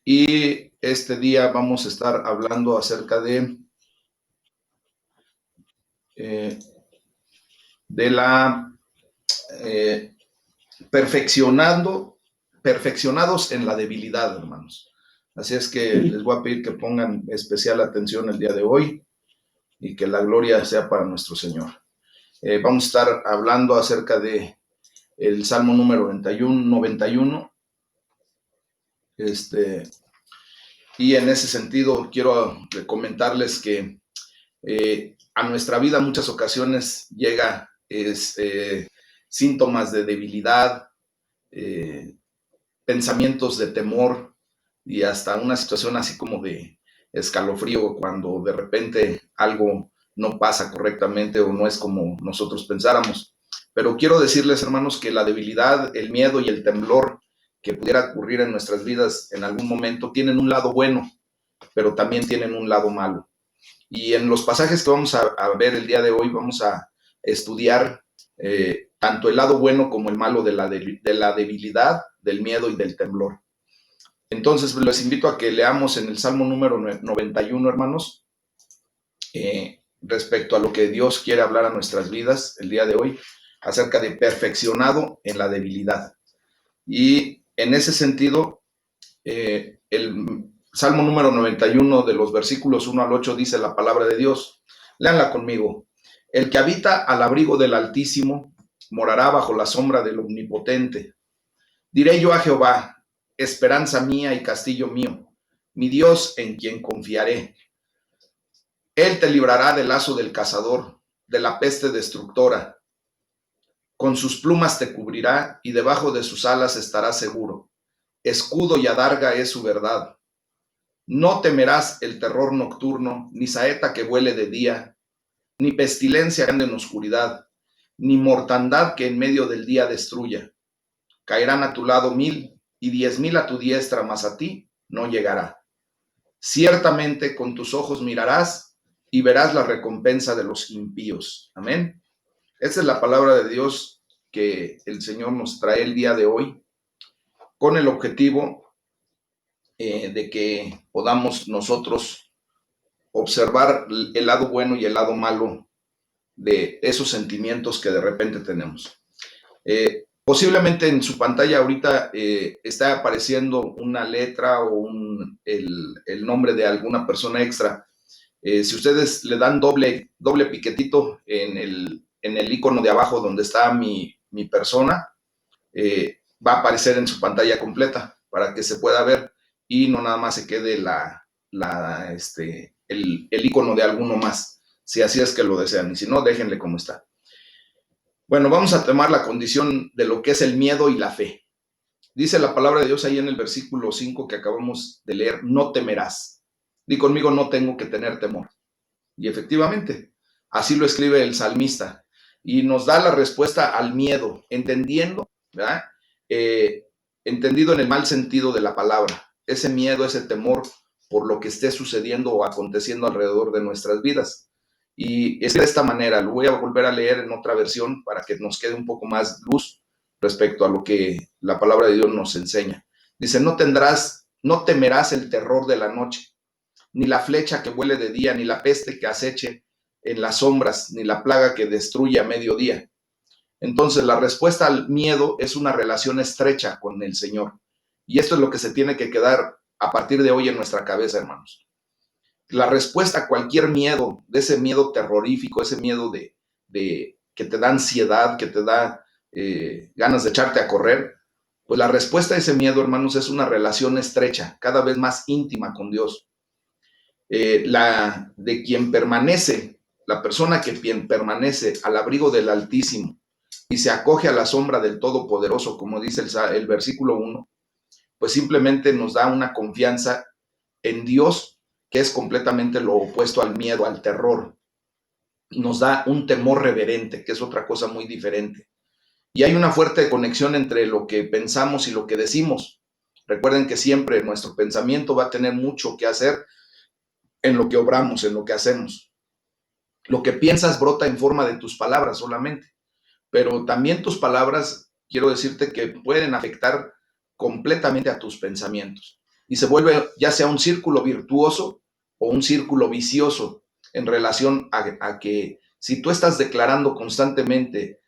Y este día vamos a estar hablando acerca de la eh, perfeccionados en la debilidad, hermanos. Así es que les voy a pedir que pongan especial atención el día de hoy y que la gloria sea para nuestro Señor. Vamos a estar hablando acerca de el Salmo número 91. Y en ese sentido quiero comentarles que a nuestra vida en muchas ocasiones llega síntomas de debilidad, pensamientos de temor y hasta una situación así como de escalofrío cuando de repente algo no pasa correctamente o no es como nosotros pensáramos. Pero quiero decirles, hermanos, que la debilidad, el miedo y el temblor que pudiera ocurrir en nuestras vidas en algún momento tienen un lado bueno, pero también tienen un lado malo. Y en los pasajes que vamos a ver el día de hoy vamos a estudiar tanto el lado bueno como el malo de la debilidad, del miedo y del temblor. Entonces les invito a que leamos en el Salmo número 91, hermanos, respecto a lo que Dios quiere hablar a nuestras vidas el día de hoy, acerca de perfeccionado en la debilidad. Y en ese sentido, el Salmo número 91 de los versículos 1 al 8 dice la palabra de Dios. Léanla conmigo. El que habita al abrigo del Altísimo morará bajo la sombra del Omnipotente. Diré yo a Jehová, esperanza mía y castillo mío, mi Dios en quien confiaré. Él te librará del lazo del cazador, de la peste destructora. Con sus plumas te cubrirá y debajo de sus alas estarás seguro. Escudo y adarga es su verdad. No temerás el terror nocturno, ni saeta que vuele de día, ni pestilencia que ande en oscuridad, ni mortandad que en medio del día destruya. Caerán a tu lado 1000 y 10,000 a tu diestra, mas a ti no llegará. Ciertamente con tus ojos mirarás y verás la recompensa de los impíos. Amén. Esta es la palabra de Dios que el Señor nos trae el día de hoy con el objetivo de que podamos nosotros observar el lado bueno y el lado malo de esos sentimientos que de repente tenemos. Posiblemente en su pantalla ahorita está apareciendo una letra o el nombre de alguna persona extra. Si ustedes le dan doble piquetito en el icono de abajo donde está mi persona, va a aparecer en su pantalla completa para que se pueda ver y no nada más se quede el icono de alguno más, si así es que lo desean, y si no, déjenle como está. Bueno, vamos a tomar la condición de lo que es el miedo y la fe. Dice la palabra de Dios ahí en el versículo 5 que acabamos de leer, no temerás. Di conmigo, no tengo que tener temor. Y efectivamente, así lo escribe el salmista. Y nos da la respuesta al miedo, entendiendo, ¿verdad? Entendido en el mal sentido de la palabra. Ese miedo, ese temor por lo que esté sucediendo o aconteciendo alrededor de nuestras vidas. Y es de esta manera, lo voy a volver a leer en otra versión para que nos quede un poco más luz respecto a lo que la palabra de Dios nos enseña. Dice, no temerás el terror de la noche, ni la flecha que vuele de día, ni la peste que aceche en las sombras, ni la plaga que destruye a mediodía. Entonces, la respuesta al miedo es una relación estrecha con el Señor. Y esto es lo que se tiene que quedar a partir de hoy en nuestra cabeza, hermanos. La respuesta a cualquier miedo, de ese miedo terrorífico, ese miedo de que te da ansiedad, que te da ganas de echarte a correr, pues la respuesta a ese miedo, hermanos, es una relación estrecha, cada vez más íntima con Dios. La de quien permanece, la persona que permanece al abrigo del Altísimo y se acoge a la sombra del Todopoderoso, como dice el versículo 1, pues simplemente nos da una confianza en Dios que es completamente lo opuesto al miedo, al terror. Nos da un temor reverente, que es otra cosa muy diferente. Y hay una fuerte conexión entre lo que pensamos y lo que decimos. Recuerden que siempre nuestro pensamiento va a tener mucho que hacer en lo que obramos, en lo que hacemos. Lo que piensas brota en forma de tus palabras solamente, pero también tus palabras, quiero decirte que pueden afectar completamente a tus pensamientos. y se vuelve ya sea un círculo virtuoso o un círculo vicioso en relación a que si tú estás declarando constantemente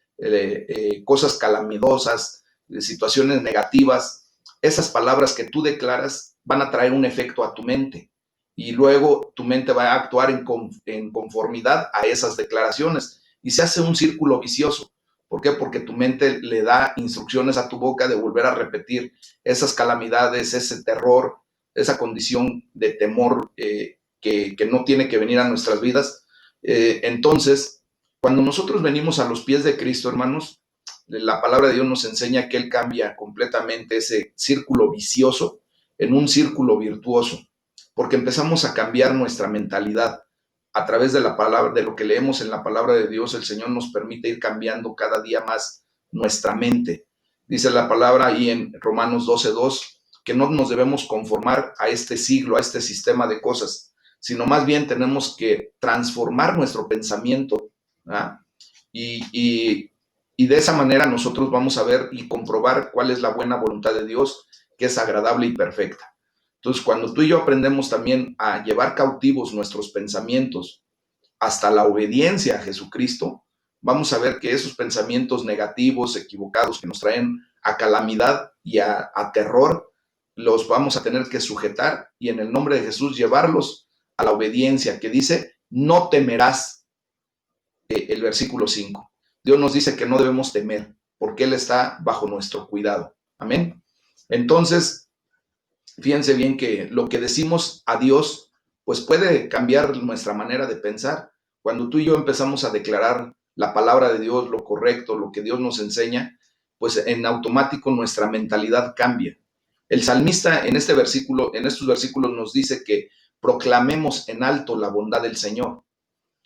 cosas calamidosas, situaciones negativas, esas palabras que tú declaras van a traer un efecto a tu mente y luego tu mente va a actuar en conformidad a esas declaraciones y se hace un círculo vicioso. ¿Por qué? Porque tu mente le da instrucciones a tu boca de volver a repetir esas calamidades, ese terror, esa condición de temor que no tiene que venir a nuestras vidas. Entonces, cuando nosotros venimos a los pies de Cristo, hermanos, la palabra de Dios nos enseña que Él cambia completamente ese círculo vicioso en un círculo virtuoso, porque empezamos a cambiar nuestra mentalidad a través de la palabra, de lo que leemos en la palabra de Dios. El Señor nos permite ir cambiando cada día más nuestra mente. Dice la palabra ahí en Romanos 12:2 que no nos debemos conformar a este siglo, a este sistema de cosas, sino más bien tenemos que transformar nuestro pensamiento, ¿verdad? Y de esa manera nosotros vamos a ver y comprobar cuál es la buena voluntad de Dios, que es agradable y perfecta. Entonces, cuando tú y yo aprendemos también a llevar cautivos nuestros pensamientos hasta la obediencia a Jesucristo, vamos a ver que esos pensamientos negativos, equivocados, que nos traen a calamidad y a terror, los vamos a tener que sujetar y en el nombre de Jesús llevarlos a la obediencia, que dice, no temerás, el versículo 5. Dios nos dice que no debemos temer, porque Él está bajo nuestro cuidado. Amén. Entonces, fíjense bien que lo que decimos a Dios, pues puede cambiar nuestra manera de pensar. Cuando tú y yo empezamos a declarar la palabra de Dios, lo correcto, lo que Dios nos enseña, pues en automático nuestra mentalidad cambia. El salmista en este versículo, en estos versículos nos dice que proclamemos en alto la bondad del Señor.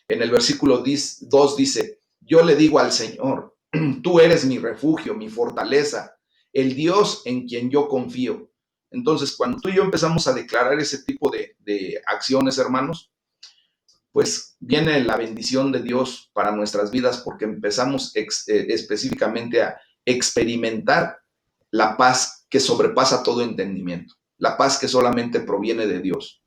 En el versículo 2 dice, yo le digo al Señor, tú eres mi refugio, mi fortaleza, el Dios en quien yo confío. Entonces, cuando tú y yo empezamos a declarar ese tipo de acciones, hermanos, pues viene la bendición de Dios para nuestras vidas porque empezamos específicamente a experimentar la paz que sobrepasa todo entendimiento, la paz que solamente proviene de Dios.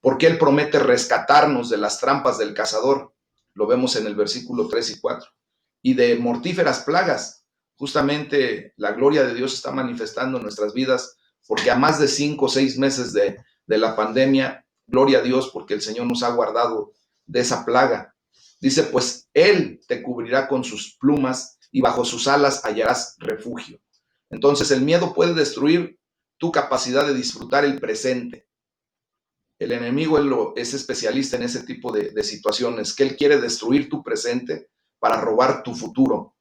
Porque Él promete rescatarnos de las trampas del cazador, lo vemos en el versículo 3 y 4, y de mortíferas plagas. Justamente la gloria de Dios está manifestando en nuestras vidas, porque a más de 5 o 6 meses de la pandemia, gloria a Dios, porque el Señor nos ha guardado de esa plaga. Dice, pues Él te cubrirá con sus plumas y bajo sus alas hallarás refugio. Entonces el miedo puede destruir tu capacidad de disfrutar el presente. El enemigo es especialista en ese tipo de situaciones, que él quiere destruir tu presente para robar tu futuro.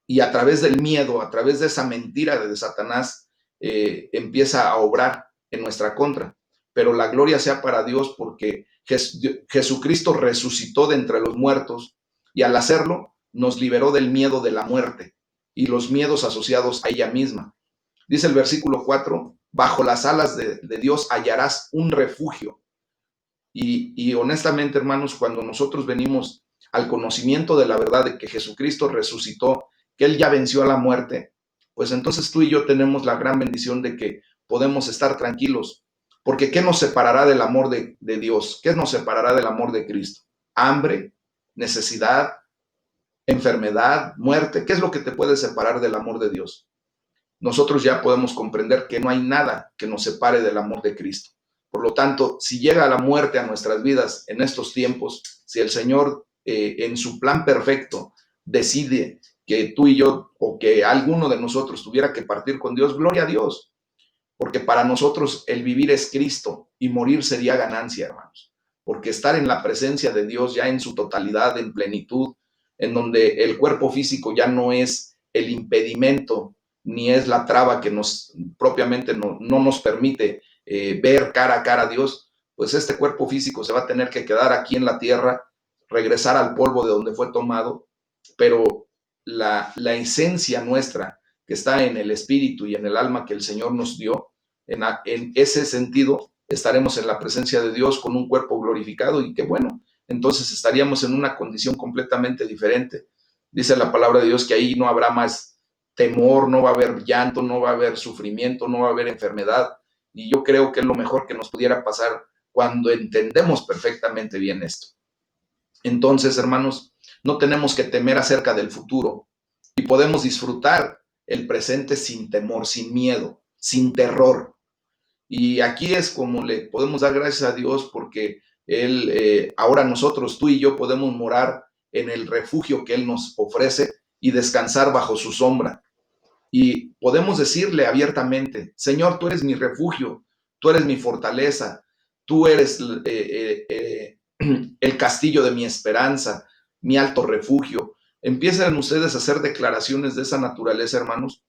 Y a través del miedo, a través de esa mentira de Satanás, empieza a obrar en nuestra contra. Pero la gloria sea para Dios porque Jesucristo resucitó de entre los muertos y al hacerlo nos liberó del miedo de la muerte y los miedos asociados a ella misma. Dice el versículo 4, bajo las alas de Dios hallarás un refugio. Y honestamente, hermanos, cuando nosotros venimos al conocimiento de la verdad de que Jesucristo resucitó, que Él ya venció a la muerte, pues entonces tú y yo tenemos la gran bendición de que podemos estar tranquilos. Porque ¿qué nos separará del amor de Dios? ¿Qué nos separará del amor de Cristo? Hambre, necesidad, enfermedad, muerte. ¿Qué es lo que te puede separar del amor de Dios? Nosotros ya podemos comprender que no hay nada que nos separe del amor de Cristo. Por lo tanto, si llega la muerte a nuestras vidas en estos tiempos, si el Señor en su plan perfecto decide que tú y yo o que alguno de nosotros tuviera que partir con Dios, gloria a Dios, porque para nosotros el vivir es Cristo y morir sería ganancia, hermanos, porque estar en la presencia de Dios ya en su totalidad, en plenitud, en donde el cuerpo físico ya no es el impedimento ni es la traba que nos propiamente no nos permite ver cara a cara a Dios, pues este cuerpo físico se va a tener que quedar aquí en la tierra, regresar al polvo de donde fue tomado, pero la esencia nuestra que está en el espíritu y en el alma que el Señor nos dio, en ese sentido estaremos en la presencia de Dios con un cuerpo glorificado y que bueno, entonces estaríamos en una condición completamente diferente. Dice la palabra de Dios que ahí no habrá más temor, no va a haber llanto, no va a haber sufrimiento, no va a haber enfermedad. Y yo creo que es lo mejor que nos pudiera pasar cuando entendemos perfectamente bien esto. Entonces, hermanos, no tenemos que temer acerca del futuro y podemos disfrutar el presente sin temor, sin miedo, sin terror. Y aquí es como le podemos dar gracias a Dios porque ahora nosotros, tú y yo, podemos morar en el refugio que Él nos ofrece y descansar bajo su sombra. Y podemos decirle abiertamente, Señor, tú eres mi refugio, tú eres mi fortaleza, tú eres el castillo de mi esperanza, mi alto refugio. Empiecen ustedes a hacer declaraciones de esa naturaleza, hermanos,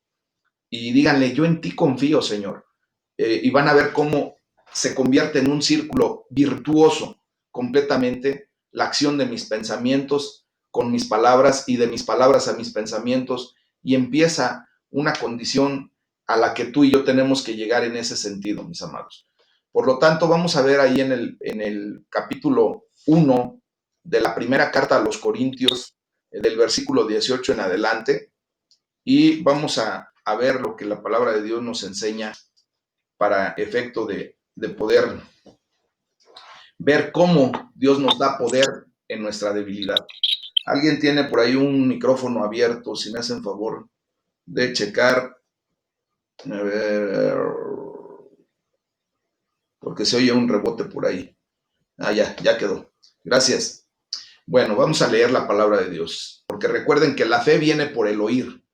y díganle, yo en ti confío, Señor. Y van a ver cómo se convierte en un círculo virtuoso completamente la acción de mis pensamientos con mis palabras y de mis palabras a mis pensamientos, y empieza una condición a la que tú y yo tenemos que llegar en ese sentido, mis amados. Por lo tanto, vamos a ver ahí en el capítulo 1 de la primera carta a los Corintios, del versículo 18 en adelante, y vamos a ver lo que la palabra de Dios nos enseña para efecto de poder ver cómo Dios nos da poder en nuestra debilidad. Alguien tiene por ahí un micrófono abierto, si me hacen favor de checar, a ver, porque se oye un rebote por ahí. Ya quedó. Gracias. Bueno, vamos a leer la palabra de Dios, porque recuerden que la fe viene por el oír,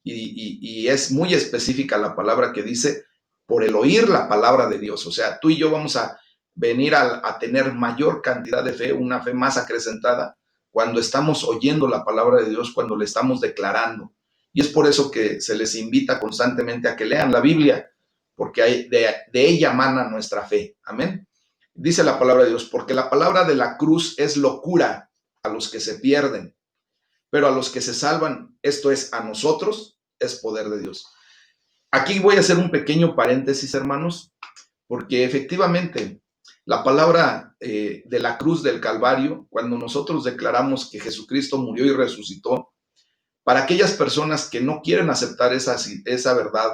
y es muy específica la palabra que dice por el oír la palabra de Dios. O sea, tú y yo vamos a venir a tener mayor cantidad de fe, una fe más acrecentada, cuando estamos oyendo la palabra de Dios, cuando le estamos declarando. Y es por eso que se les invita constantemente a que lean la Biblia, porque de ella mana nuestra fe. Amén. Dice la palabra de Dios, porque la palabra de la cruz es locura a los que se pierden, pero a los que se salvan, esto es, a nosotros, es poder de Dios. Aquí voy a hacer un pequeño paréntesis, hermanos, porque efectivamente la palabra de la cruz del Calvario, cuando nosotros declaramos que Jesucristo murió y resucitó, para aquellas personas que no quieren aceptar esa verdad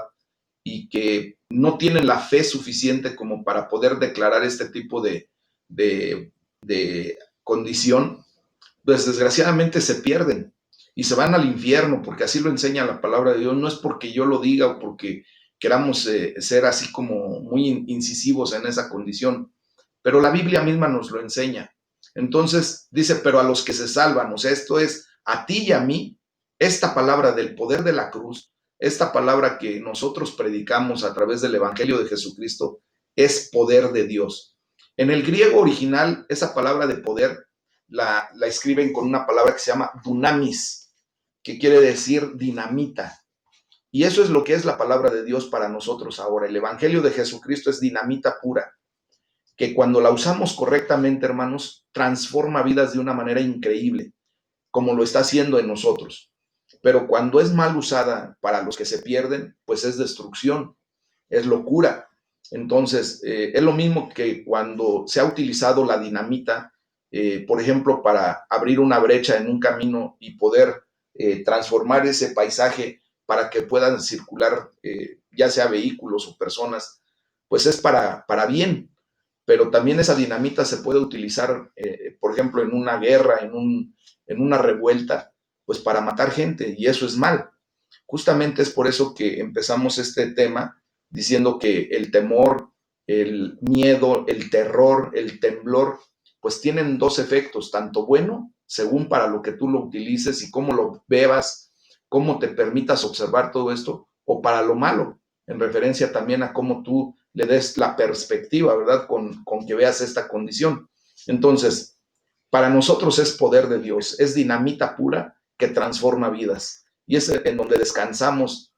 y que no tienen la fe suficiente como para poder declarar este tipo de, de condición, pues desgraciadamente se pierden y se van al infierno, porque así lo enseña la palabra de Dios. No es porque yo lo diga o porque queramos ser así como muy incisivos en esa condición, pero la Biblia misma nos lo enseña. Entonces dice, pero a los que se salvan, o sea, esto es a ti y a mí, esta palabra del poder de la cruz, esta palabra que nosotros predicamos a través del Evangelio de Jesucristo, es poder de Dios. En el griego original, esa palabra de poder la escriben con una palabra que se llama dunamis, que quiere decir dinamita. Y eso es lo que es la palabra de Dios para nosotros ahora. El Evangelio de Jesucristo es dinamita pura, que cuando la usamos correctamente, hermanos, transforma vidas de una manera increíble, como lo está haciendo en nosotros. Pero cuando es mal usada para los que se pierden, pues es destrucción, es locura. Entonces, es lo mismo que cuando se ha utilizado la dinamita, por ejemplo, para abrir una brecha en un camino y poder transformar ese paisaje para que puedan circular, ya sea vehículos o personas, pues es para bien. Pero también esa dinamita se puede utilizar, por ejemplo, en una guerra, en una revuelta, pues para matar gente, y eso es mal. Justamente es por eso que empezamos este tema diciendo que el temor, el miedo, el terror, el temblor, pues tienen dos efectos, tanto bueno, según para lo que tú lo utilices y cómo lo bebas, cómo te permitas observar todo esto, o para lo malo, en referencia también a cómo tú le des la perspectiva, ¿verdad? Con que veas esta condición. Entonces, para nosotros es poder de Dios, es dinamita pura que transforma vidas. Y es en donde descansamos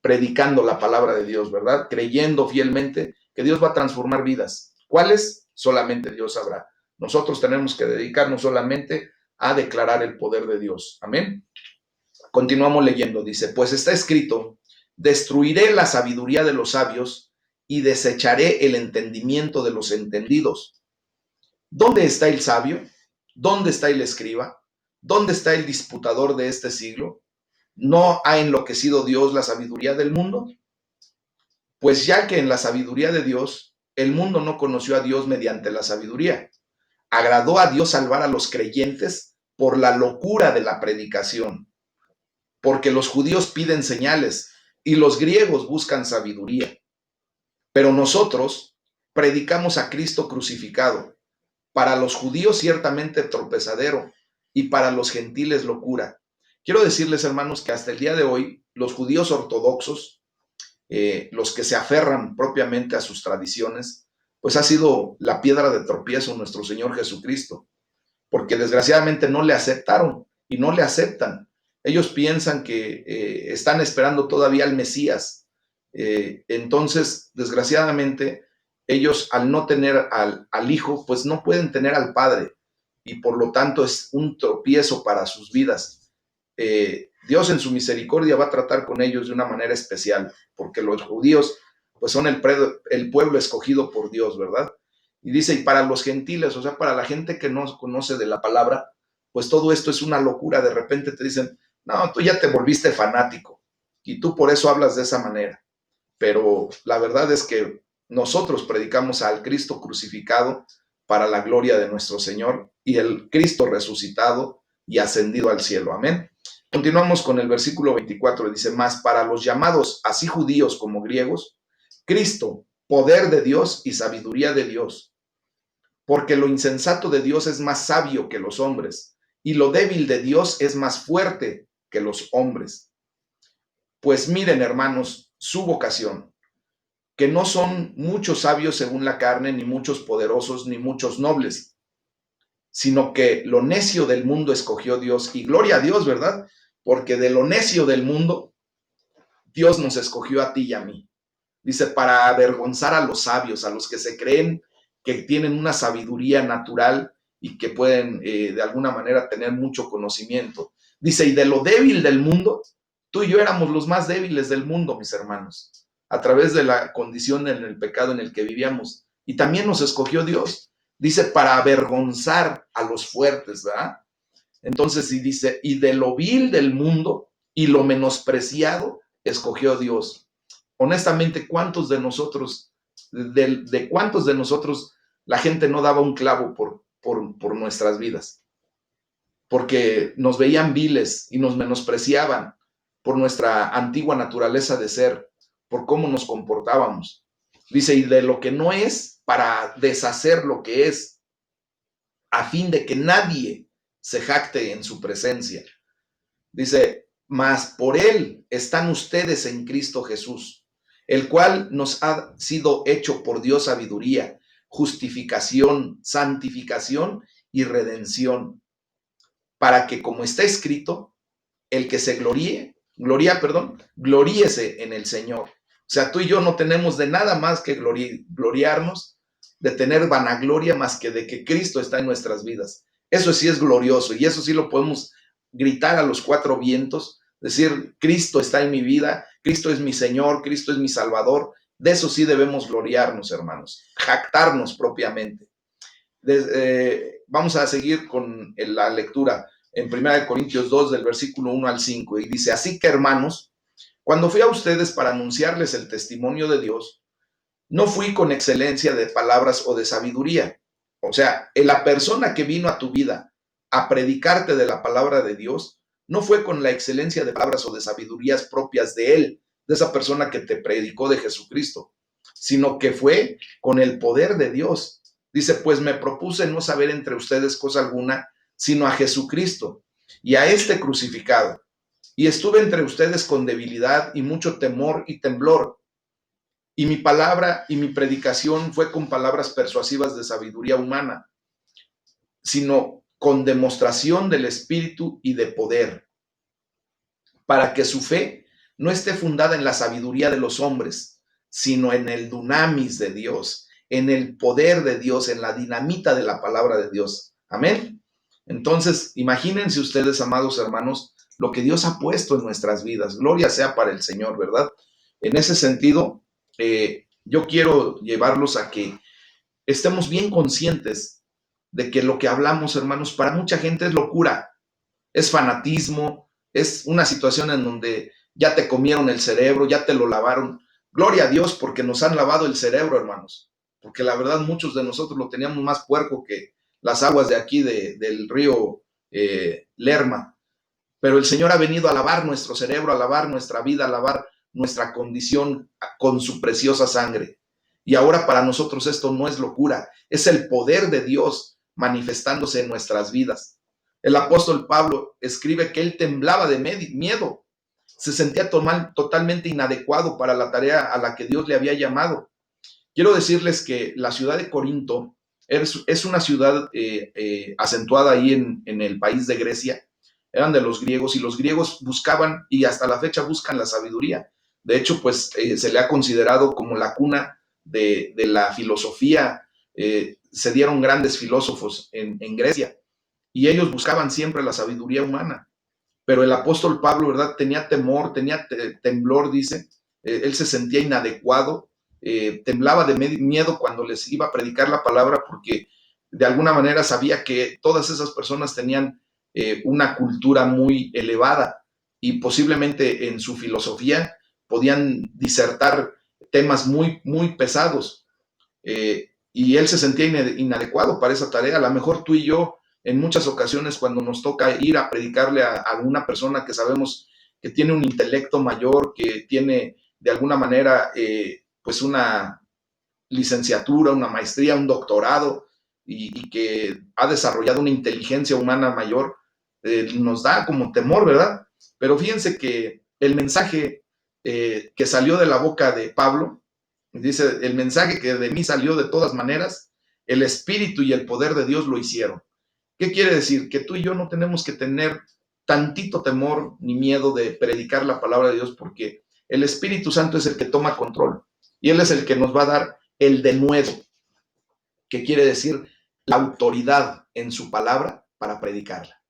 predicando la palabra de Dios, ¿verdad? Creyendo fielmente que Dios va a transformar vidas. ¿Cuáles? Solamente Dios sabrá. Nosotros tenemos que dedicarnos solamente a declarar el poder de Dios. Amén. Continuamos leyendo. Dice, pues está escrito, destruiré la sabiduría de los sabios y desecharé el entendimiento de los entendidos. ¿Dónde está el sabio? ¿Dónde está el escriba? ¿Dónde está el disputador de este siglo? ¿No ha enloquecido Dios la sabiduría del mundo? Pues ya que en la sabiduría de Dios, el mundo no conoció a Dios mediante la sabiduría. Agradó a Dios salvar a los creyentes por la locura de la predicación, porque los judíos piden señales y los griegos buscan sabiduría. Pero nosotros predicamos a Cristo crucificado, para los judíos ciertamente tropezadero y para los gentiles locura. Quiero decirles, hermanos, que hasta el día de hoy los judíos ortodoxos, los que se aferran propiamente a sus tradiciones, pues ha sido la piedra de tropiezo nuestro Señor Jesucristo, porque desgraciadamente no le aceptaron y no le aceptan. Ellos piensan que están esperando todavía al Mesías. Entonces, desgraciadamente, ellos al no tener al Hijo, pues no pueden tener al Padre y por lo tanto es un tropiezo para sus vidas. Dios en su misericordia va a tratar con ellos de una manera especial, porque los judíos pues son el pueblo escogido por Dios, ¿verdad? Y dice, y para los gentiles, o sea, para la gente que no conoce de la palabra, pues todo esto es una locura. De repente te dicen, no, tú ya te volviste fanático y tú por eso hablas de esa manera. Pero la verdad es que nosotros predicamos al Cristo crucificado para la gloria de nuestro Señor y el Cristo resucitado y ascendido al cielo. Amén. Continuamos con el versículo 24. Dice, más para los llamados, así judíos como griegos, Cristo, poder de Dios y sabiduría de Dios. Porque lo insensato de Dios es más sabio que los hombres, y lo débil de Dios es más fuerte que los hombres. Pues miren, hermanos, su vocación, que no son muchos sabios según la carne, ni muchos poderosos, ni muchos nobles, sino que lo necio del mundo escogió Dios. Y gloria a Dios, ¿verdad? Porque de lo necio del mundo, Dios nos escogió a ti y a mí. Dice, para avergonzar a los sabios, a los que se creen que tienen una sabiduría natural y que pueden de alguna manera tener mucho conocimiento. Dice, y de lo débil del mundo, tú y yo éramos los más débiles del mundo, mis hermanos, a través de la condición en el pecado en el que vivíamos. Y también nos escogió Dios. Dice, para avergonzar a los fuertes, ¿verdad? Entonces, y dice, y de lo vil del mundo y lo menospreciado, escogió Dios. Honestamente, ¿cuántos de nosotros, de cuántos de nosotros la gente no daba un clavo por nuestras vidas? Porque nos veían viles y nos menospreciaban por nuestra antigua naturaleza de ser, por cómo nos comportábamos. Dice, y de lo que no es, para deshacer lo que es, a fin de que nadie se jacte en su presencia. Dice, mas por él están ustedes en Cristo Jesús, el cual nos ha sido hecho por Dios sabiduría, justificación, santificación y redención, para que, como está escrito, el que se gloríese en el Señor. O sea, tú y yo no tenemos de nada más que gloriarnos, de tener vanagloria más que de que Cristo está en nuestras vidas. Eso sí es glorioso y eso sí lo podemos gritar a los cuatro vientos, decir, Cristo está en mi vida, Cristo es mi Señor, Cristo es mi Salvador. De eso sí debemos gloriarnos, hermanos, jactarnos propiamente. Vamos a seguir con la lectura en 1 Corintios 2 del versículo 1 al 5 y dice, así que hermanos, cuando fui a ustedes para anunciarles el testimonio de Dios, no fui con excelencia de palabras o de sabiduría. O sea, la persona que vino a tu vida a predicarte de la palabra de Dios, no fue con la excelencia de palabras o de sabidurías propias de él, de esa persona que te predicó de Jesucristo, sino que fue con el poder de Dios. Dice, pues me propuse no saber entre ustedes cosa alguna, sino a Jesucristo y a este crucificado. Y estuve entre ustedes con debilidad y mucho temor y temblor. Y mi palabra y mi predicación fue con palabras persuasivas de sabiduría humana, sino con demostración del Espíritu y de poder, para que su fe no esté fundada en la sabiduría de los hombres, sino en el dunamis de Dios, en el poder de Dios, en la dinamita de la palabra de Dios. Amén. Entonces, imagínense ustedes, amados hermanos, lo que Dios ha puesto en nuestras vidas. Gloria sea para el Señor, ¿verdad? En ese sentido, yo quiero llevarlos a que estemos bien conscientes de que lo que hablamos, hermanos, para mucha gente es locura, es fanatismo, es una situación en donde ya te comieron el cerebro, ya te lo lavaron Gloria a Dios porque nos han lavado el cerebro, hermanos, porque la verdad muchos de nosotros lo teníamos más puerco que las aguas de aquí del río Lerma, pero el Señor ha venido a lavar nuestro cerebro, a lavar nuestra vida, a lavar nuestra condición con su preciosa sangre. Y ahora para nosotros esto no es locura, es el poder de Dios manifestándose en nuestras vidas. El apóstol Pablo escribe que él temblaba de miedo, se sentía totalmente inadecuado para la tarea a la que Dios le había llamado. Quiero decirles que la ciudad de Corinto es una ciudad acentuada ahí en el país de Grecia. Eran de los griegos y los griegos buscaban y hasta la fecha buscan la sabiduría. De hecho, pues se le ha considerado como la cuna de la filosofía. Se dieron grandes filósofos en Grecia y ellos buscaban siempre la sabiduría humana. Pero el apóstol Pablo, ¿verdad? Tenía temor, tenía temblor, dice. Él se sentía inadecuado, temblaba de miedo cuando les iba a predicar la palabra porque de alguna manera sabía que todas esas personas tenían una cultura muy elevada y posiblemente en su filosofía podían disertar temas muy, muy pesados. Y él se sentía inadecuado para esa tarea. A lo mejor tú y yo, en muchas ocasiones, cuando nos toca ir a predicarle a una persona que sabemos que tiene un intelecto mayor, que tiene de alguna manera pues una licenciatura, una maestría, un doctorado y que ha desarrollado una inteligencia humana mayor, nos da como temor, ¿verdad? Pero fíjense que el mensaje que salió de la boca de Pablo, dice, el mensaje que de mí salió de todas maneras, el Espíritu y el poder de Dios lo hicieron. ¿Qué quiere decir? Que tú y yo no tenemos que tener tantito temor ni miedo de predicar la palabra de Dios porque el Espíritu Santo es el que toma control y Él es el que nos va a dar el denuedo, que quiere decir la autoridad en su palabra para predicarla.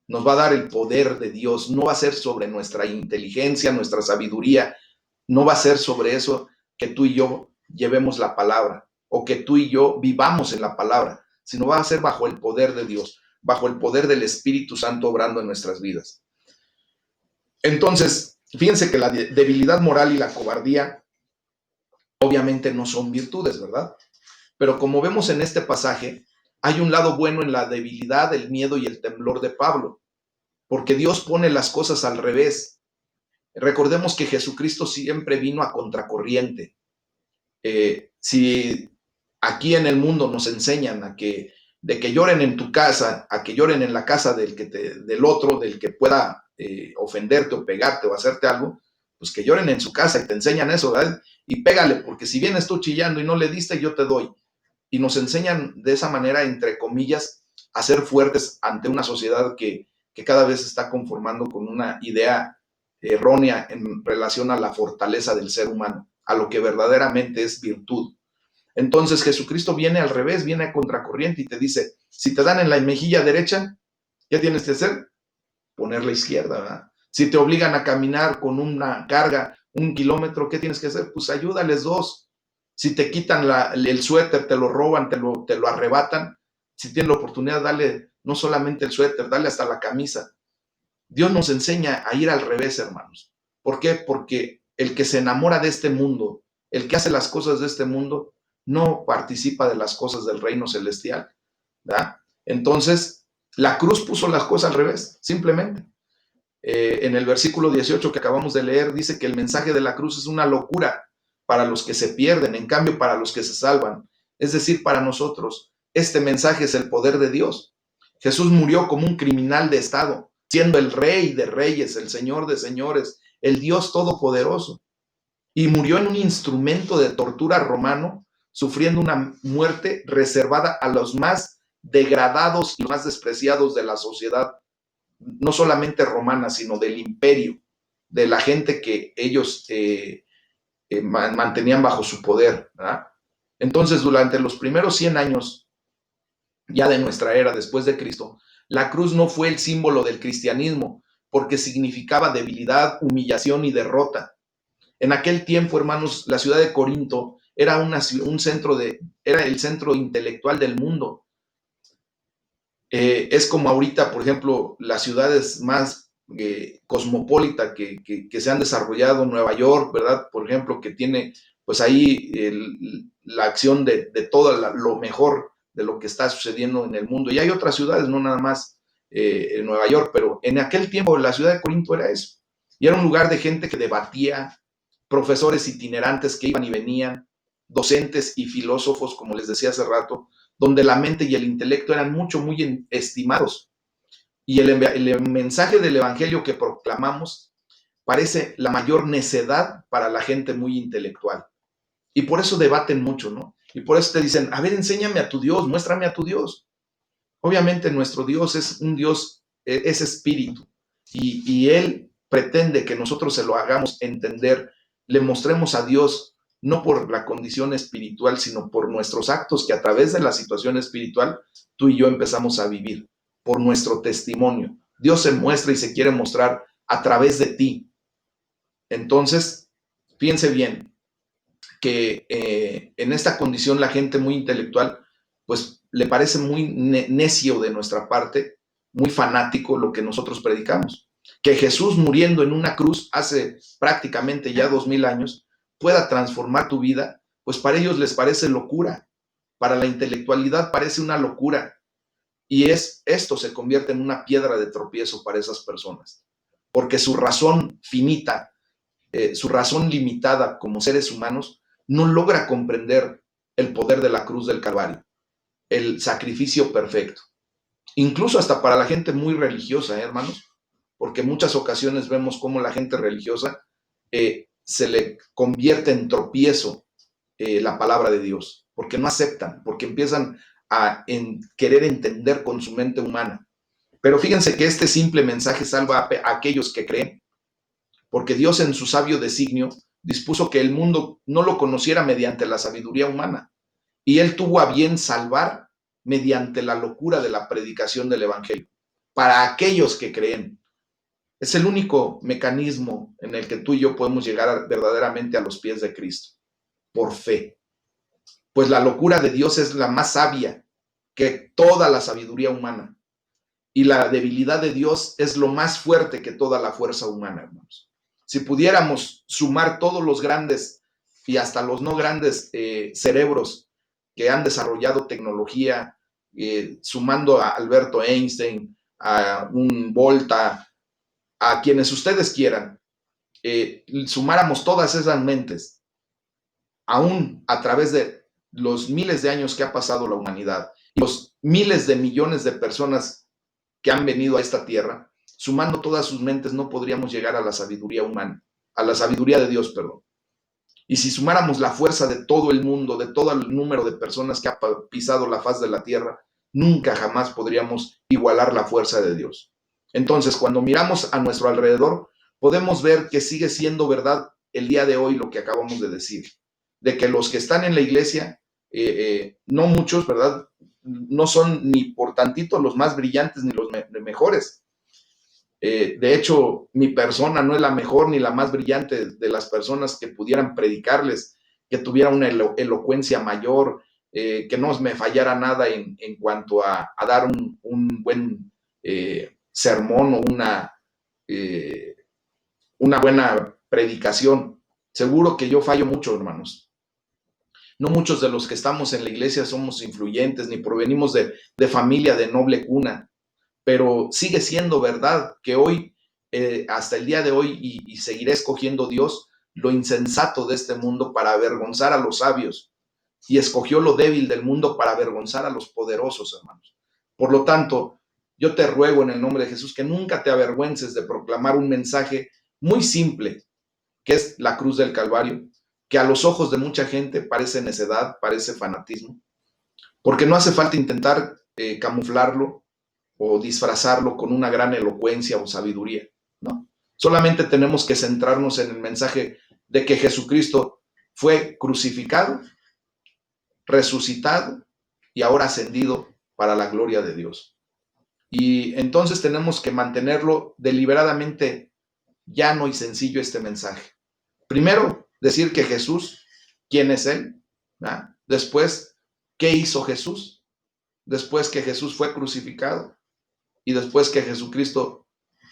Nos va a dar el poder de Dios, no va a ser sobre nuestra inteligencia, nuestra sabiduría, no va a ser sobre eso que tú y yo llevemos la palabra o que tú y yo vivamos en la palabra, sino va a ser bajo el poder de Dios, bajo el poder del Espíritu Santo obrando en nuestras vidas. Entonces, fíjense que la debilidad moral y la cobardía obviamente no son virtudes, ¿verdad? Pero como vemos en este pasaje, hay un lado bueno en la debilidad, el miedo y el temblor de Pablo, porque Dios pone las cosas al revés. Recordemos que Jesucristo siempre vino a contracorriente. Si aquí en el mundo nos enseñan de que lloren en tu casa, a que lloren en la casa del otro, del que pueda ofenderte o pegarte o hacerte algo, pues que lloren en su casa y te enseñan eso, ¿verdad? Y pégale, porque si vienes tú chillando y no le diste, yo te doy. Y nos enseñan de esa manera, entre comillas, a ser fuertes ante una sociedad que cada vez se está conformando con una idea errónea en relación a la fortaleza del ser humano, a lo que verdaderamente es virtud. Entonces Jesucristo viene al revés, viene a contracorriente y te dice, si te dan en la mejilla derecha, ¿qué tienes que hacer? Poner la izquierda, ¿verdad? Si te obligan a caminar con una carga 1 kilómetro, ¿qué tienes que hacer? Pues ayúdales 2. Si te quitan el suéter, te lo roban, te lo arrebatan, si tienes la oportunidad, dale no solamente el suéter, dale hasta la camisa. Dios nos enseña a ir al revés, hermanos. ¿Por qué? Porque el que se enamora de este mundo, el que hace las cosas de este mundo, no participa de las cosas del reino celestial, ¿verdad? Entonces, la cruz puso las cosas al revés, simplemente. En el versículo 18 que acabamos de leer, dice que el mensaje de la cruz es una locura para los que se pierden, en cambio para los que se salvan. Es decir, para nosotros, este mensaje es el poder de Dios. Jesús murió como un criminal de Estado, siendo el Rey de Reyes, el Señor de Señores, el Dios Todopoderoso. Y murió en un instrumento de tortura romano, sufriendo una muerte reservada a los más degradados y más despreciados de la sociedad, no solamente romana, sino del imperio, de la gente que ellos mantenían bajo su poder, ¿verdad? Entonces, durante los primeros 100 años ya de nuestra era después de Cristo, la cruz no fue el símbolo del cristianismo, porque significaba debilidad, humillación y derrota. En aquel tiempo, hermanos, la ciudad de Corinto era era el centro intelectual del mundo. Es como ahorita, por ejemplo, las ciudades más cosmopolita que se han desarrollado, Nueva York, ¿verdad? Por ejemplo, que tiene pues ahí la acción de todo lo mejor de lo que está sucediendo en el mundo. Y hay otras ciudades, no nada más en Nueva York, pero en aquel tiempo la ciudad de Corinto era eso. Y era un lugar de gente que debatía, profesores itinerantes que iban y venían, docentes y filósofos, como les decía hace rato, donde la mente y el intelecto eran muy estimados. Y el mensaje del evangelio que proclamamos parece la mayor necedad para la gente muy intelectual. Y por eso debaten mucho, ¿no? Y por eso te dicen, a ver, enséñame a tu Dios, muéstrame a tu Dios. Obviamente nuestro Dios es un Dios, es espíritu. Y Él pretende que nosotros se lo hagamos entender, le mostremos a Dios no por la condición espiritual, sino por nuestros actos que a través de la situación espiritual tú y yo empezamos a vivir, por nuestro testimonio. Dios se muestra y se quiere mostrar a través de ti. Entonces, piense bien que en esta condición la gente muy intelectual, pues le parece muy necio de nuestra parte, muy fanático lo que nosotros predicamos. Que Jesús muriendo en una cruz hace prácticamente ya 2000 años pueda transformar tu vida, pues para ellos les parece locura. Para la intelectualidad parece una locura. Y esto se convierte en una piedra de tropiezo para esas personas. Porque su razón finita, su razón limitada como seres humanos, no logra comprender el poder de la cruz del Calvario, el sacrificio perfecto. Incluso hasta para la gente muy religiosa, hermanos, porque en muchas ocasiones vemos cómo la gente religiosa se le convierte en tropiezo la palabra de Dios, porque no aceptan, porque empiezan a querer entender con su mente humana. Pero fíjense que este simple mensaje salva a aquellos que creen, porque Dios en su sabio designio dispuso que el mundo no lo conociera mediante la sabiduría humana, y Él tuvo a bien salvar mediante la locura de la predicación del Evangelio, para aquellos que creen. Es el único mecanismo en el que tú y yo podemos llegar verdaderamente a los pies de Cristo, por fe. Pues la locura de Dios es la más sabia que toda la sabiduría humana, y la debilidad de Dios es lo más fuerte que toda la fuerza humana, hermanos. Si pudiéramos sumar todos los grandes y hasta los no grandes cerebros que han desarrollado tecnología, sumando a Alberto Einstein, a un Volta, a quienes ustedes quieran, sumáramos todas esas mentes, aún a través de los miles de años que ha pasado la humanidad, y los miles de millones de personas que han venido a esta tierra, sumando todas sus mentes no podríamos llegar a la sabiduría humana, a la sabiduría de Dios, perdón. Y si sumáramos la fuerza de todo el mundo, de todo el número de personas que ha pisado la faz de la tierra, nunca jamás podríamos igualar la fuerza de Dios. Entonces, cuando miramos a nuestro alrededor, podemos ver que sigue siendo verdad el día de hoy lo que acabamos de decir, de que los que están en la iglesia, no muchos, ¿verdad? No son ni por tantito los más brillantes ni los mejores. De hecho, mi persona no es la mejor ni la más brillante de las personas que pudieran predicarles, que tuviera una elocuencia mayor, que no me fallara nada en cuanto a dar un buen sermón o una buena predicación. Seguro que yo fallo mucho, hermanos. No muchos de los que estamos en la iglesia somos influyentes ni provenimos de familia de noble cuna, pero sigue siendo verdad que hoy, hasta el día de hoy, y seguiré escogiendo Dios lo insensato de este mundo para avergonzar a los sabios, y escogió lo débil del mundo para avergonzar a los poderosos, hermanos. Por lo tanto, yo te ruego en el nombre de Jesús que nunca te avergüences de proclamar un mensaje muy simple, que es la cruz del Calvario, que a los ojos de mucha gente parece necedad, parece fanatismo, porque no hace falta intentar camuflarlo o disfrazarlo con una gran elocuencia o sabiduría, ¿no? Solamente tenemos que centrarnos en el mensaje de que Jesucristo fue crucificado, resucitado y ahora ascendido para la gloria de Dios. Y entonces tenemos que mantenerlo deliberadamente llano y sencillo este mensaje. Primero, decir que Jesús, ¿quién es Él? ¿Ah? Después, ¿qué hizo Jesús? Después que Jesús fue crucificado y después que Jesucristo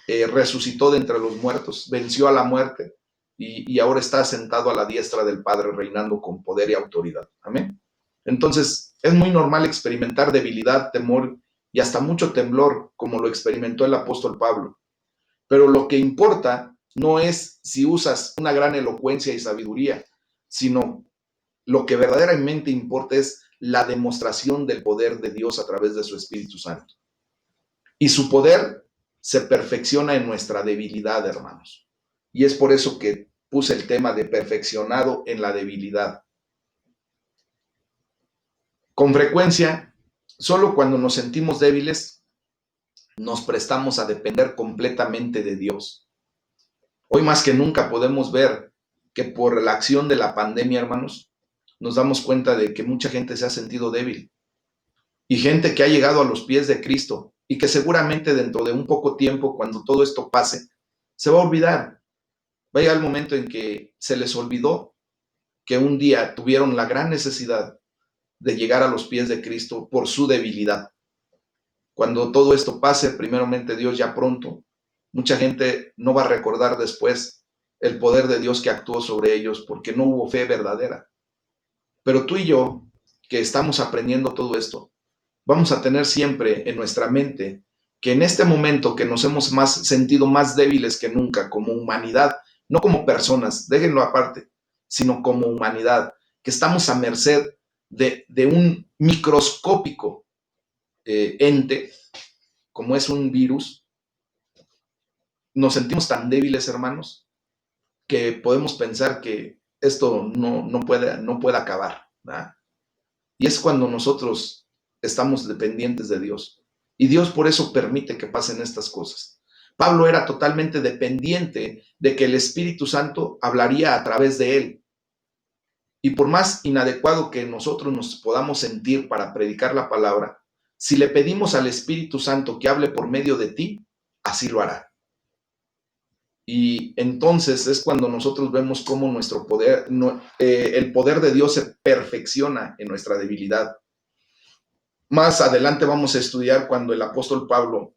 resucitó de entre los muertos, venció a la muerte y ahora está sentado a la diestra del Padre, reinando con poder y autoridad. Amén. Entonces, es muy normal experimentar debilidad, temor y hasta mucho temblor, como lo experimentó el apóstol Pablo. Pero lo que importa no es si usas una gran elocuencia y sabiduría, sino lo que verdaderamente importa es la demostración del poder de Dios a través de su Espíritu Santo. Y su poder se perfecciona en nuestra debilidad, hermanos. Y es por eso que puse el tema de perfeccionado en la debilidad. Con frecuencia, solo cuando nos sentimos débiles, nos prestamos a depender completamente de Dios. Hoy más que nunca podemos ver que por la acción de la pandemia, hermanos, nos damos cuenta de que mucha gente se ha sentido débil y gente que ha llegado a los pies de Cristo y que seguramente dentro de un poco tiempo, cuando todo esto pase, se va a olvidar. Va a llegar el momento en que se les olvidó que un día tuvieron la gran necesidad de llegar a los pies de Cristo por su debilidad. Cuando todo esto pase, primeramente Dios ya pronto, mucha gente no va a recordar después el poder de Dios que actuó sobre ellos porque no hubo fe verdadera. Pero tú y yo, que estamos aprendiendo todo esto, vamos a tener siempre en nuestra mente que en este momento que nos hemos sentido más débiles que nunca como humanidad, no como personas, déjenlo aparte, sino como humanidad, que estamos a merced de un microscópico ente, como es un virus. Nos sentimos tan débiles, hermanos, que podemos pensar que esto no puede acabar, ¿verdad? Y es cuando nosotros estamos dependientes de Dios. Y Dios por eso permite que pasen estas cosas. Pablo era totalmente dependiente de que el Espíritu Santo hablaría a través de él. Y por más inadecuado que nosotros nos podamos sentir para predicar la palabra, si le pedimos al Espíritu Santo que hable por medio de ti, así lo hará. Y entonces es cuando nosotros vemos cómo nuestro poder, el poder de Dios se perfecciona en nuestra debilidad. Más adelante vamos a estudiar cuando el apóstol Pablo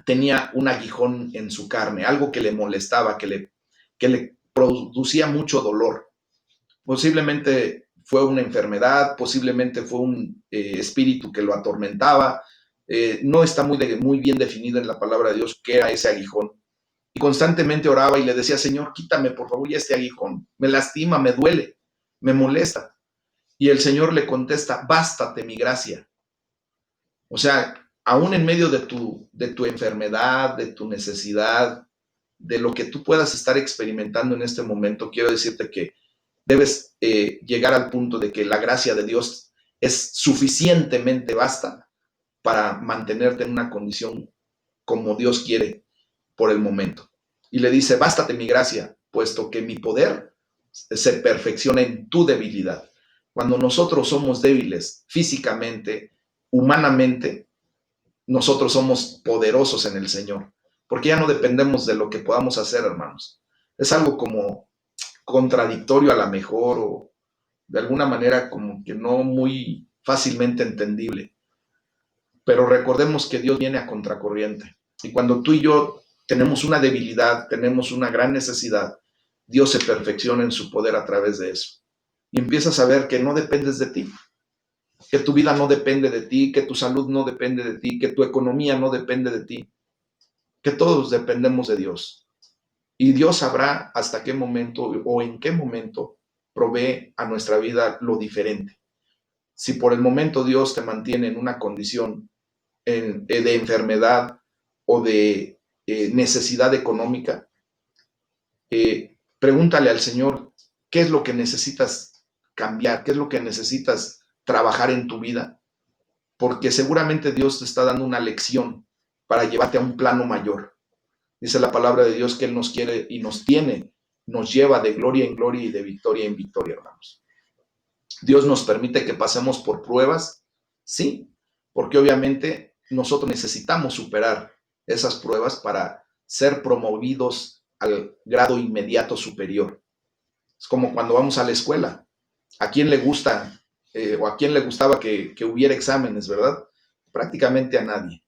tenía un aguijón en su carne, algo que le molestaba, que le producía mucho dolor. Posiblemente fue una enfermedad, posiblemente fue un espíritu que lo atormentaba. No está muy bien definido en la palabra de Dios qué era ese aguijón. Y constantemente oraba y le decía, Señor, quítame por favor ya este aguijón. Me lastima, me duele, me molesta. Y el Señor le contesta, bástate mi gracia. O sea, aún en medio de tu enfermedad, de tu necesidad, de lo que tú puedas estar experimentando en este momento, quiero decirte que debes llegar al punto de que la gracia de Dios es suficientemente vasta para mantenerte en una condición como Dios quiere por el momento. Y le dice, bástate mi gracia, puesto que mi poder se perfecciona en tu debilidad. Cuando nosotros somos débiles físicamente, humanamente, nosotros somos poderosos en el Señor, porque ya no dependemos de lo que podamos hacer, hermanos. Es algo como contradictorio a la mejor o de alguna manera como que no muy fácilmente entendible. Pero recordemos que Dios viene a contracorriente. Y cuando tú y yo tenemos una debilidad, tenemos una gran necesidad, Dios se perfecciona en su poder a través de eso. Y empiezas a ver que no dependes de ti, que tu vida no depende de ti, que tu salud no depende de ti, que tu economía no depende de ti, que todos dependemos de Dios. Y Dios sabrá hasta qué momento o en qué momento provee a nuestra vida lo diferente. Si por el momento Dios te mantiene en una condición de enfermedad o de necesidad económica, pregúntale al Señor qué es lo que necesitas cambiar, qué es lo que necesitas trabajar en tu vida, porque seguramente Dios te está dando una lección para llevarte a un plano mayor. Dice la palabra de Dios que Él nos quiere y nos tiene, nos lleva de gloria en gloria y de victoria en victoria, hermanos. Dios nos permite que pasemos por pruebas, sí, porque obviamente nosotros necesitamos superar esas pruebas para ser promovidos al grado inmediato superior. Es como cuando vamos a la escuela. ¿A quién le gusta o a quién le gustaba que hubiera exámenes, verdad? Prácticamente a nadie.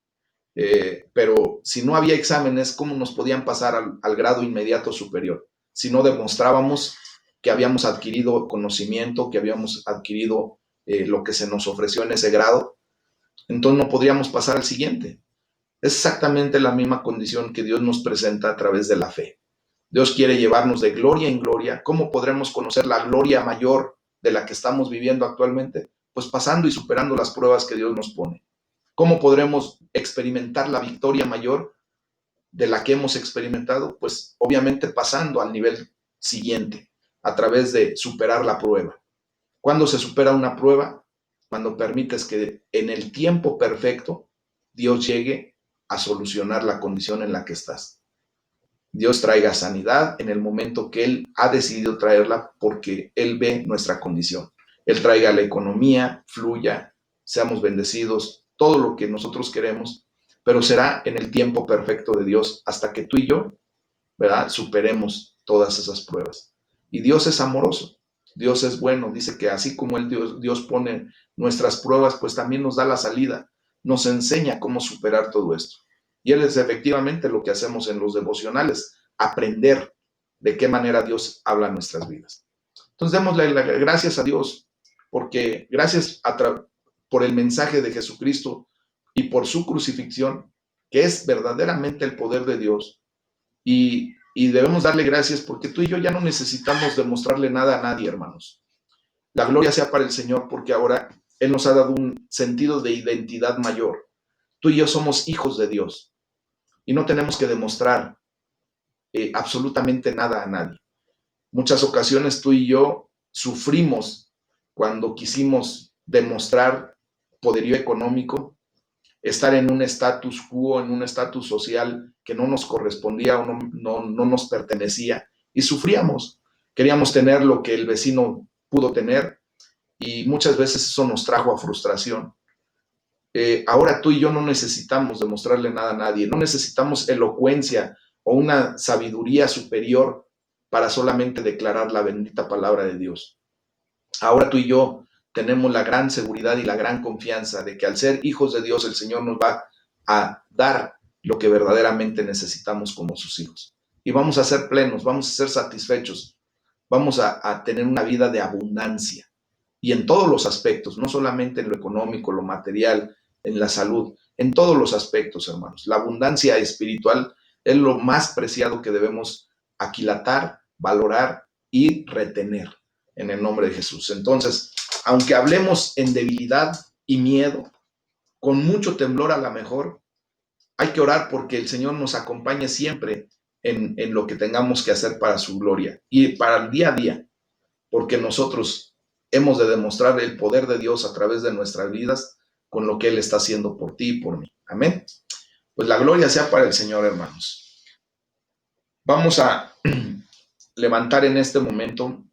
Pero si no había exámenes, ¿cómo nos podían pasar al grado inmediato superior? Si no demostrábamos que habíamos adquirido conocimiento, que habíamos adquirido lo que se nos ofreció en ese grado, entonces no podríamos pasar al siguiente. Es exactamente la misma condición que Dios nos presenta a través de la fe. Dios quiere llevarnos de gloria en gloria. ¿Cómo podremos conocer la gloria mayor de la que estamos viviendo actualmente? Pues pasando y superando las pruebas que Dios nos pone. ¿Cómo podremos experimentar la victoria mayor de la que hemos experimentado? Pues obviamente pasando al nivel siguiente, a través de superar la prueba. ¿Cuándo se supera una prueba? Cuando permites que en el tiempo perfecto Dios llegue a solucionar la condición en la que estás. Dios traiga sanidad en el momento que Él ha decidido traerla porque Él ve nuestra condición. Él traiga la economía, fluya, seamos bendecidos, todo lo que nosotros queremos, pero será en el tiempo perfecto de Dios hasta que tú y yo, ¿verdad?, superemos todas esas pruebas. Y Dios es amoroso, Dios es bueno, dice que así como Dios pone nuestras pruebas, pues también nos da la salida, nos enseña cómo superar todo esto. Y Él es efectivamente lo que hacemos en los devocionales, aprender de qué manera Dios habla en nuestras vidas. Entonces démosle las gracias a Dios, porque gracias por el mensaje de Jesucristo y por su crucifixión, que es verdaderamente el poder de Dios. Y debemos darle gracias porque tú y yo ya no necesitamos demostrarle nada a nadie, hermanos. La gloria sea para el Señor porque ahora Él nos ha dado un sentido de identidad mayor. Tú y yo somos hijos de Dios y no tenemos que demostrar absolutamente nada a nadie. Muchas ocasiones tú y yo sufrimos cuando quisimos demostrar poderío económico, estar en un status quo, en un estatus social que no nos correspondía o no nos pertenecía y sufríamos. Queríamos tener lo que el vecino pudo tener y muchas veces eso nos trajo a frustración. Ahora tú y yo no necesitamos demostrarle nada a nadie, no necesitamos elocuencia o una sabiduría superior para solamente declarar la bendita palabra de Dios. Ahora tú y yo tenemos la gran seguridad y la gran confianza de que al ser hijos de Dios, el Señor nos va a dar lo que verdaderamente necesitamos como sus hijos. Y vamos a ser plenos, vamos a ser satisfechos, vamos a tener una vida de abundancia. Y en todos los aspectos, no solamente en lo económico, lo material, en la salud, en todos los aspectos, hermanos. La abundancia espiritual es lo más preciado que debemos aquilatar, valorar y retener en el nombre de Jesús. Entonces, aunque hablemos en debilidad y miedo, con mucho temblor a la mejor, hay que orar porque el Señor nos acompañe siempre en lo que tengamos que hacer para su gloria y para el día a día, porque nosotros hemos de demostrar el poder de Dios a través de nuestras vidas con lo que Él está haciendo por ti y por mí. Amén. Pues la gloria sea para el Señor, hermanos. Vamos a levantar en este momento